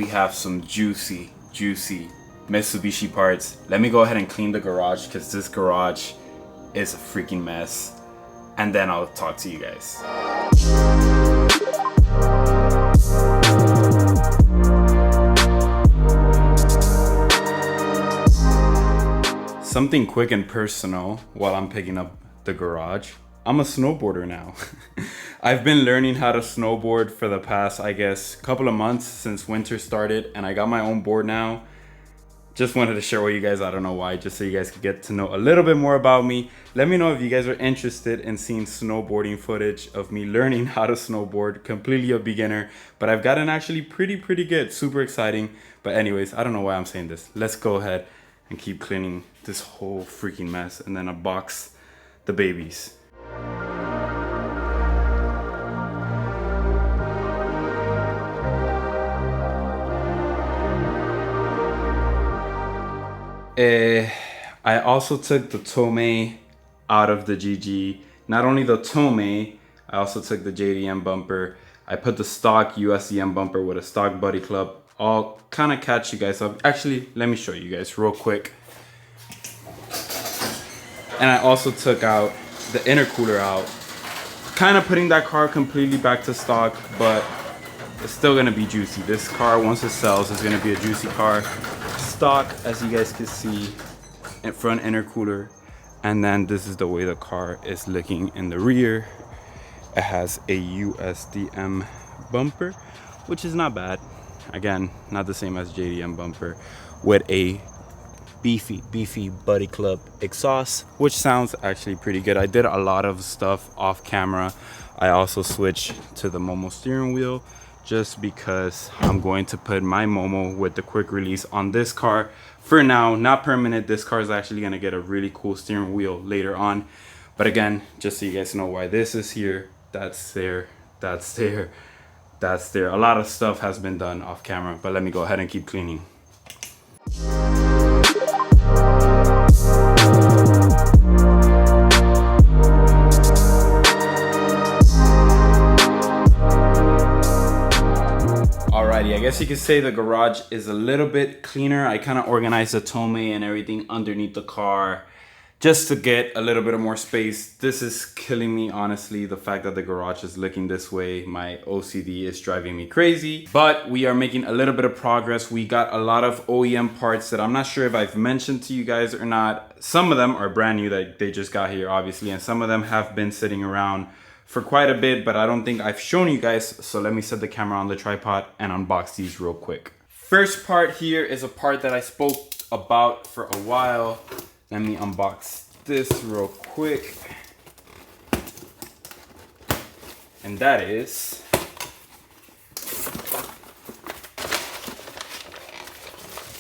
have some juicy Mitsubishi parts. Let me go ahead and clean the garage because this garage is a freaking mess. And then I'll talk to you guys. Something quick and personal while I'm picking up the garage. I'm a snowboarder now. I've been learning how to snowboard for the past, I guess, couple of months since winter started, and I got my own board now. Just wanted to share with you guys, I don't know why, just so you guys could get to know a little bit more about me. Let me know if you guys are interested in seeing snowboarding footage of me learning how to snowboard. Completely a beginner, but I've gotten actually pretty good. Super exciting. But anyways, I don't know why I'm saying this. Let's go ahead and keep cleaning this whole freaking mess and then unbox the babies. I also took the Tomei out of the GG. Not only the Tomei, I also took the JDM bumper. I put the stock USDM bumper with a stock buddy club. I'll kind of catch you guys up. Actually, let me show you guys real quick. And I also took out the intercooler out. Kind of putting that car completely back to stock, but it's still gonna be juicy. This car, once it sells, is gonna be a juicy car. Stock, as you guys can see, in front intercooler, and then this is the way the car is looking in the rear. It has a USDM bumper, which is not bad. Again, not the same as JDM bumper, with a beefy buddy club exhaust, which sounds actually pretty good. I did a lot of stuff off camera. I also switched to the Momo steering wheel, just because I'm going to put my Momo with the quick release on this car for now, not permanent. This car is actually going to get a really cool steering wheel later on, but again, just so you guys know why this is here, that's there, that's there, that's there. A lot of stuff has been done off camera, but let me go ahead and keep cleaning. Alrighty, I guess you could say the garage is a little bit cleaner. I kind of organized the Tomei and everything underneath the car just to get a little bit of more space. This is killing me, honestly. The fact that the garage is looking this way, my OCD is driving me crazy. But we are making a little bit of progress. We got a lot of OEM parts that I'm not sure if I've mentioned to you guys or not. Some of them are brand new that they just got here, obviously, and some of them have been sitting around for quite a bit, but I don't think I've shown you guys. So let me set the camera on the tripod and unbox these real quick. First part here is a part that I spoke about for a while. Let me unbox this real quick. And that is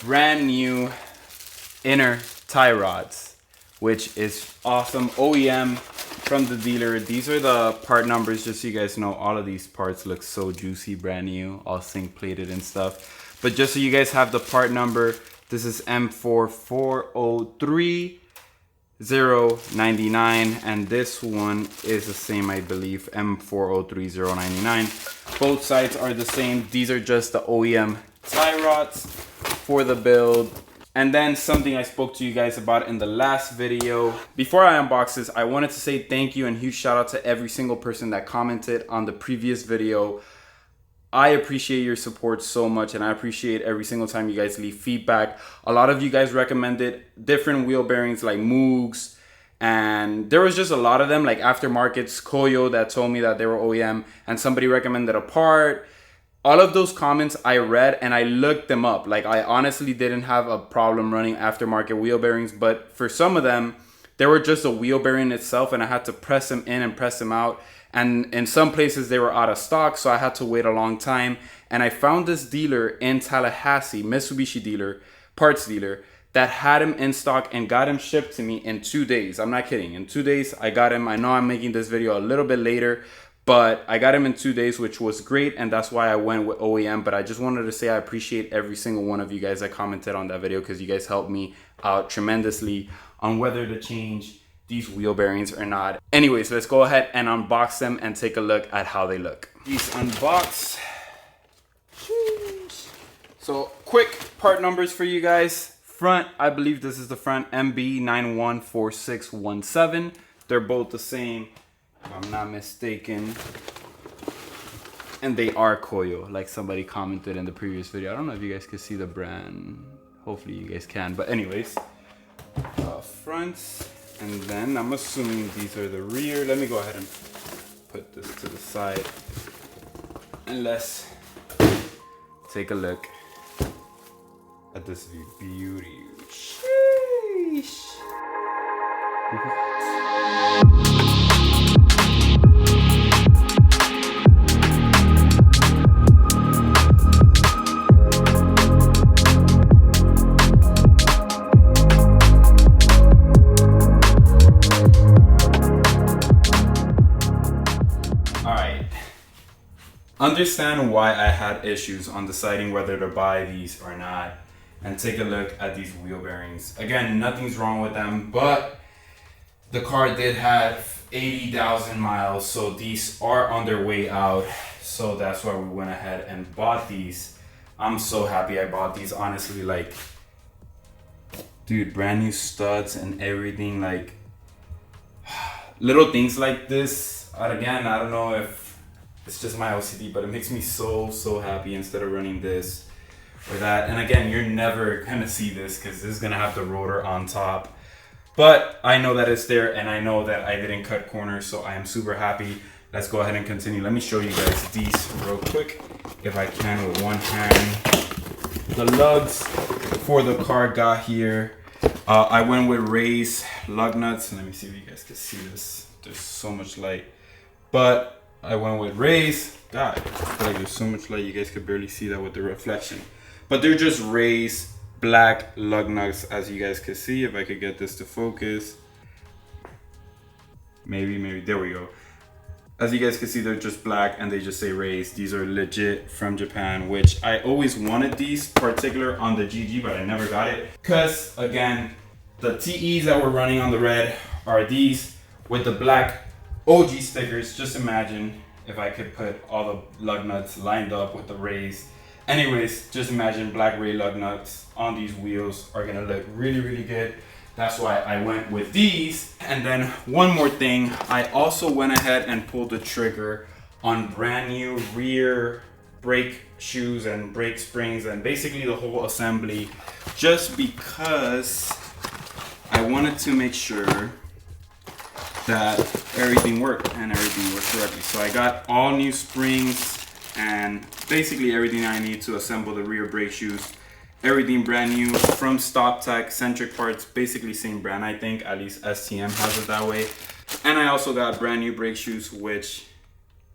brand new inner tie rods, which is awesome. OEM from the dealer. These are the part numbers, just so you guys know. All of these parts look so juicy, brand new, all zinc plated and stuff. But just so you guys have the part number, this is M4403099, and this one is the same, I believe, M4030099. Both sides are the same. These are just the OEM tie rods for the build. And then something I spoke to you guys about in the last video. Before I unbox this, I wanted to say thank you and huge shout out to every single person that commented on the previous video. I appreciate your support so much, and I appreciate every single time you guys leave feedback. A lot of you guys recommended different wheel bearings like Moogs, and there was just a lot of them, like aftermarkets, Koyo, that told me that they were OEM, and somebody recommended a part. All of those comments I read and I looked them up. Like, I honestly didn't have a problem running aftermarket wheel bearings, but for some of them, they were just a wheel bearing itself, and I had to press them in and press them out. And in some places they were out of stock, so I had to wait a long time. And I found this dealer in Tallahassee, Mitsubishi dealer, parts dealer, that had him in stock and got him shipped to me in 2 days. I'm not kidding. In 2 days, I got him. I know I'm making this video a little bit later, but I got him in 2 days, which was great, and that's why I went with OEM. But I just wanted to say I appreciate every single one of you guys that commented on that video, because you guys helped me out tremendously on whether to change these wheel bearings or not. Anyways, let's go ahead and unbox them and take a look at how they look. These unboxed. So So quick part numbers for you guys. Front, I believe this is the front MB914617. They're both the same, if I'm not mistaken. And they are Koyo, like somebody commented in the previous video. I don't know if you guys can see the brand. Hopefully you guys can. But anyways, fronts. And then I'm assuming these are the rear. Let me go ahead and put this to the side. And let's take a look at this beauty. Sheesh. Understand why I had issues on deciding whether to buy these or not, and take a look at these wheel bearings. Again, nothing's wrong with them, but the car did have 80,000 miles, so these are on their way out. So that's why we went ahead and bought these. I'm so happy I bought these, honestly. Like, dude, brand new studs and everything. Like, little things like this. Again, I don't know if it's just my OCD, but it makes me so happy instead of running this or that. And again, you're never gonna see this because this is gonna have the rotor on top. But I know that it's there, and I know that I didn't cut corners, so I am super happy. Let's go ahead and continue. Let me show you guys these real quick, if I can, with one hand. The lugs for the car got here. I went with raised lug nuts. Let me see if you guys can see this. There's so much light. But I went with raised. God, I feel like there's so much light, you guys could barely see that with the reflection. But they're just raised black lug nuts, as you guys can see. If I could get this to focus. Maybe, there we go. As you guys can see, they're just black and they just say raised. These are legit from Japan, which I always wanted these, particular on the GG, but I never got it. Because, again, the TEs that we're running on the red are these with the black OG stickers. Just imagine if I could put all the lug nuts lined up with the raised. Anyways, just imagine black ray lug nuts on these wheels are gonna look really good. That's why I went with these. And then one more thing, I also went ahead and pulled the trigger on brand new rear brake shoes and brake springs and basically the whole assembly, just because I wanted to make sure that everything worked and everything worked correctly. So I got all new springs and basically everything I need to assemble the rear brake shoes. Everything brand new from StopTech, Centric Parts, basically same brand, I think, at least STM has it that way. And I also got brand new brake shoes, which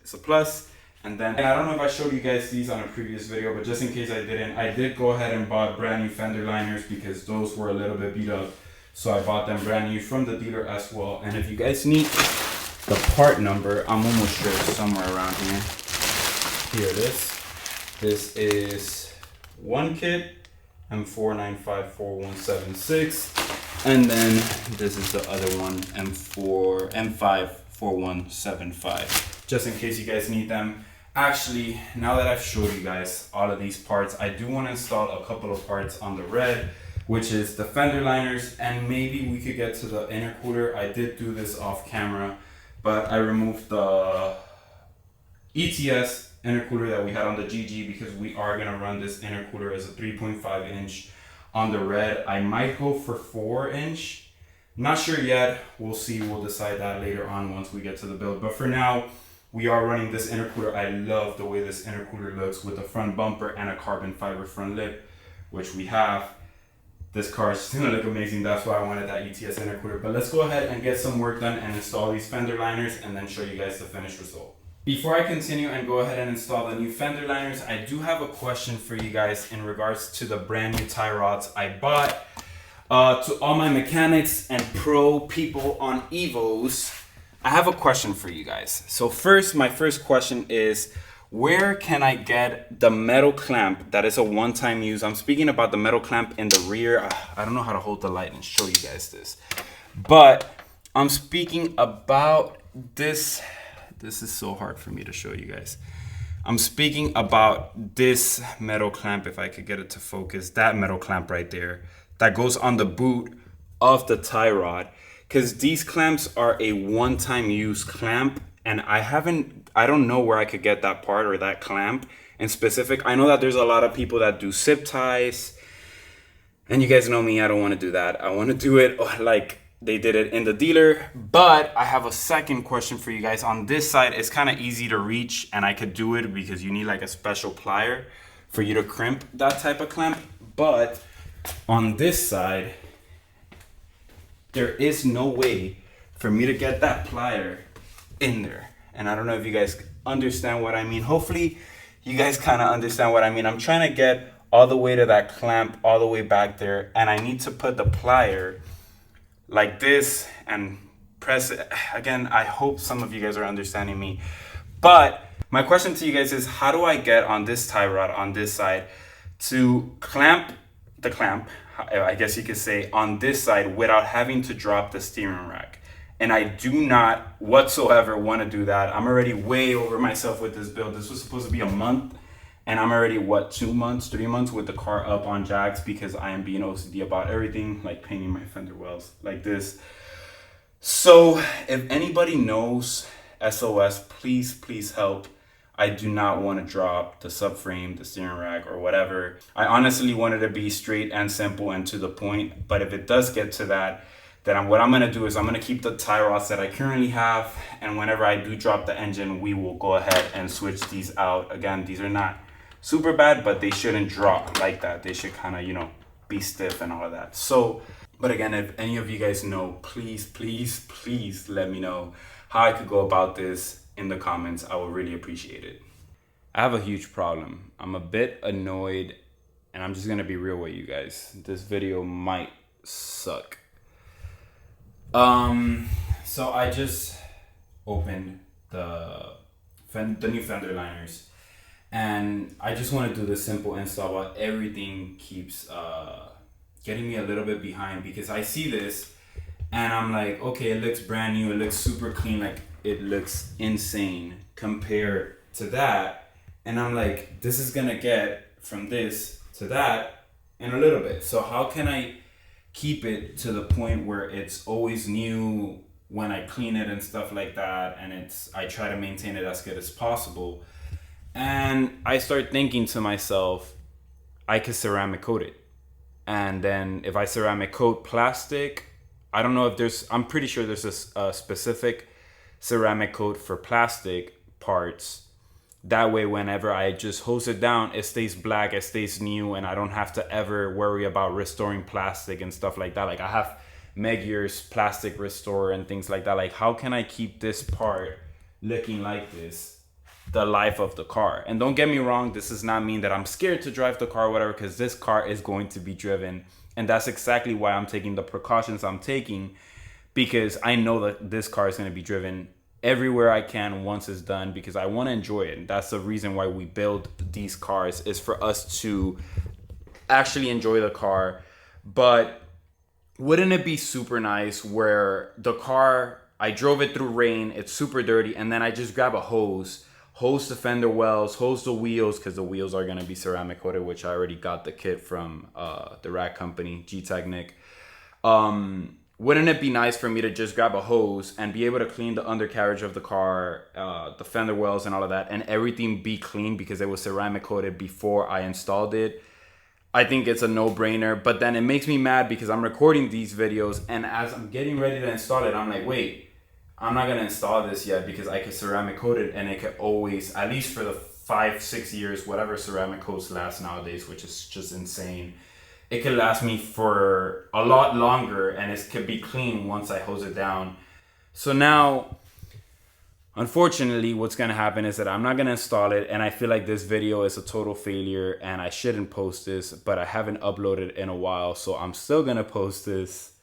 is a plus. And then, I don't know if I showed you guys these on a previous video, but just in case I didn't, I did go ahead and bought brand new fender liners because those were a little bit beat up. So I bought them brand new from the dealer as well. And if you guys need the part number, I'm almost sure it's somewhere around here. Here it is. This is one kit, M4954176. And then this is the other one, M54175. Just in case you guys need them. Actually, now that I've showed you guys all of these parts, I do want to install a couple of parts on the red, which is the fender liners, and maybe we could get to the intercooler. I did do this off camera, but I removed the ETS intercooler that we had on the GG because we are gonna run this intercooler as a 3.5 inch on the red. I might go for 4 inch. Not sure yet, we'll see, we'll decide that later on once we get to the build. But for now, we are running this intercooler. I love the way this intercooler looks with the front bumper and a carbon fiber front lip, which we have. This car is gonna look amazing. That's why I wanted that ETS intercooler. But let's go ahead and get some work done and install these fender liners and then show you guys the finished result. Before I continue and go ahead and install the new fender liners, I do have a question for you guys in regards to the brand new tie rods I bought. To all my mechanics and pro people on Evos, I have a question for you guys. So first, my first question is, where can I get the metal clamp that is a one-time use? I'm speaking about the metal clamp in the rear. I don't know how to hold the light and show you guys this, but I'm speaking about this. This is so hard for me to show you guys. I'm speaking about this metal clamp, if I could get it to focus, that metal clamp right there, that goes on the boot of the tie rod. Because these clamps are a one-time use clamp, and I don't know where I could get that part or that clamp in specific. I know that there's a lot of people that do zip ties, and you guys know me, I don't want to do that. I want to do it like they did it in the dealer. But I have a second question for you guys. On this side, it's kind of easy to reach, and I could do it because you need like a special plier for you to crimp that type of clamp. But on this side, there is no way for me to get that plier in there. And I don't know if you guys understand what I mean. Hopefully you guys kind of understand what I mean. I'm trying to get all the way to that clamp, all the way back there, and I need to put the plier like this and press it. Again, I hope some of you guys are understanding me. But my question to you guys is, how do I get on this tie rod on this side to clamp the clamp, I guess you could say, on this side without having to drop the steering rack? And I do not whatsoever want to do that. I'm already way over myself with this build. This was supposed to be a month, and I'm already, what, 2 months, 3 months with the car up on jacks because I am being OCD about everything, like painting my fender wells like this. So if anybody knows SOS, please help. I do not want to drop the subframe, the steering rack, or whatever. I honestly wanted to be straight and simple and to the point. But if it does get to that, then what I'm going to do is I'm going to keep the tie rods that I currently have. And whenever I do drop the engine, we will go ahead and switch these out. Again, these are not super bad, but they shouldn't drop like that. They should kind of, be stiff and all of that. So, but again, if any of you guys know, please let me know how I could go about this in the comments. I would really appreciate it. I have a huge problem. I'm a bit annoyed, and I'm just gonna be real with you guys. This video might suck. So I just opened the new Fender liners, and I just want to do this simple install while everything keeps getting me a little bit behind, because I see this and I'm like, okay, it looks brand new, it looks super clean, like it looks insane compared to that, and I'm like, this is gonna get from this to that in a little bit. So how can I keep it to the point where it's always new when I clean it and stuff like that, and I try to maintain it as good as possible? And I start thinking to myself, I could ceramic coat it. And then if I ceramic coat plastic, I don't know if I'm pretty sure there's a specific ceramic coat for plastic parts. That way, whenever I just hose it down, it stays black, it stays new, and I don't have to ever worry about restoring plastic and stuff like that. Like I have Megier's plastic restore and things like that. Like, how can I keep this part looking like this the life of the car? And don't get me wrong, this does not mean that I'm scared to drive the car or whatever, because this car is going to be driven. And that's exactly why I'm taking the precautions I'm taking, because I know that this car is going to be driven everywhere I can once it's done, because I want to enjoy it. And that's the reason why we build these cars, is for us to actually enjoy the car. But wouldn't it be super nice where the car, I drove it through rain, it's super dirty, and then I just grab a hose the fender wells, hose the wheels, because the wheels are going to be ceramic coated, which I already got the kit from the rack company, G-Technic. Wouldn't it be nice for me to just grab a hose and be able to clean the undercarriage of the car, the fender wells and all of that, and everything be clean because it was ceramic coated before I installed it? I think it's a no-brainer. But then it makes me mad because I'm recording these videos, and as I'm getting ready to install it, I'm like, wait, I'm not going to install this yet because I could ceramic coat it, and it could always, at least for the 5-6 years, whatever ceramic coats last nowadays, which is just insane, it could last me for a lot longer, and it could be clean once I hose it down. So now, unfortunately, what's going to happen is that I'm not going to install it, and I feel like this video is a total failure, and I shouldn't post this, but I haven't uploaded in a while, so I'm still going to post this.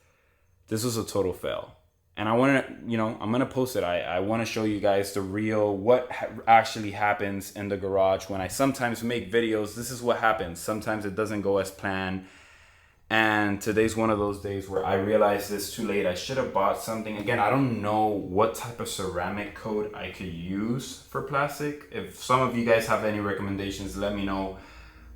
This was a total fail. And I want to, I'm going to post it. I want to show you guys the real, what actually happens in the garage when I sometimes make videos. This is what happens. Sometimes it doesn't go as planned. And today's one of those days where I realized it's too late. I should have bought something. Again, I don't know what type of ceramic coat I could use for plastic. If some of you guys have any recommendations, let me know.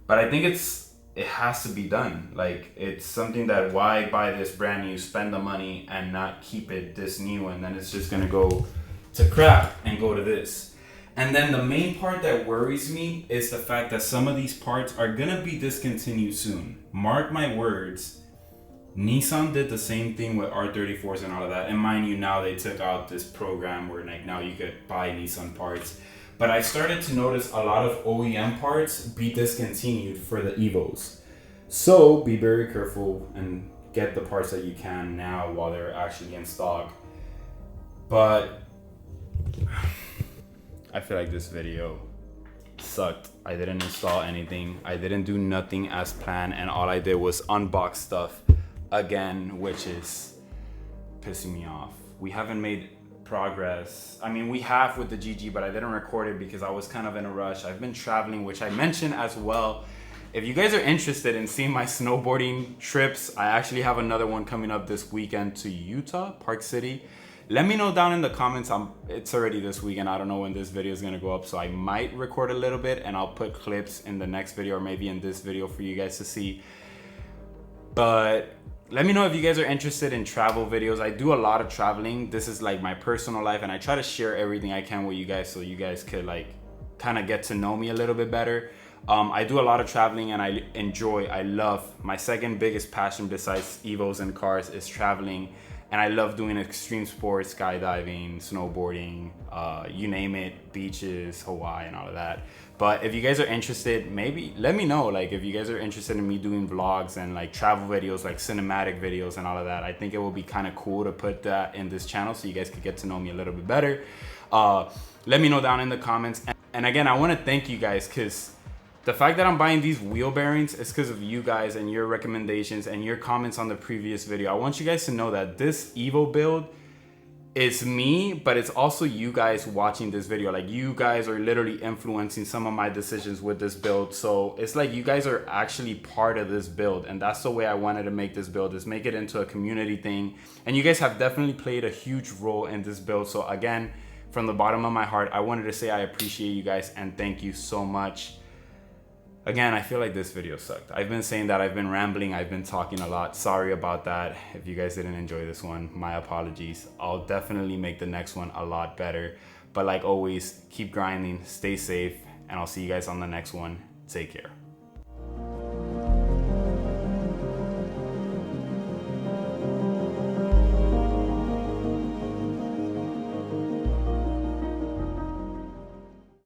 But I think it has to be done. Like, it's something that, why buy this brand new, spend the money and not keep it this new, and then it's just gonna go to crap and go to this. And then the main part that worries me is the fact that some of these parts are gonna be discontinued soon. Mark my words, Nissan did the same thing with R34s and all of that. And mind you, now they took out this program where like now you could buy Nissan parts. But I started to notice a lot of OEM parts be discontinued for the Evos. So be very careful and get the parts that you can now while they're actually in stock. But I feel like this video sucked. I didn't install anything. I didn't do nothing as planned, and all I did was unbox stuff again, which is pissing me off. We haven't made progress. I mean, we have with the GG, but I didn't record it because I was kind of in a rush. I've been traveling, which I mentioned as well. If you guys are interested in seeing my snowboarding trips, I actually have another one coming up this weekend to Utah, Park City. Let me know down in the comments. It's already this weekend. I don't know when this video is gonna go up, so I might record a little bit and I'll put clips in the next video or maybe in this video for you guys to see. But let me know if you guys are interested in travel videos. I do a lot of traveling. This is like my personal life, and I try to share everything I can with you guys so you guys could like kind of get to know me a little bit better. I do a lot of traveling and I love, my second biggest passion besides Evos and cars is traveling. And I love doing extreme sports, skydiving, snowboarding, you name it, beaches, Hawaii and all of that. But if you guys are interested, maybe let me know. Like if you guys are interested in me doing vlogs and like travel videos, like cinematic videos and all of that, I think it will be kind of cool to put that in this channel so you guys could get to know me a little bit better. Let me know down in the comments. And again, I want to thank you guys because the fact that I'm buying these wheel bearings is because of you guys and your recommendations and your comments on the previous video. I want you guys to know that this Evo build is me, but it's also you guys watching this video. Like you guys are literally influencing some of my decisions with this build. So it's like you guys are actually part of this build, and that's the way I wanted to make this build, is make it into a community thing. And you guys have definitely played a huge role in this build. So again, from the bottom of my heart, I wanted to say I appreciate you guys and thank you so much. Again, I feel like this video sucked. I've been saying that, I've been rambling, I've been talking a lot. Sorry about that. If you guys didn't enjoy this one, my apologies. I'll definitely make the next one a lot better. But like always, keep grinding, stay safe, and I'll see you guys on the next one. Take care.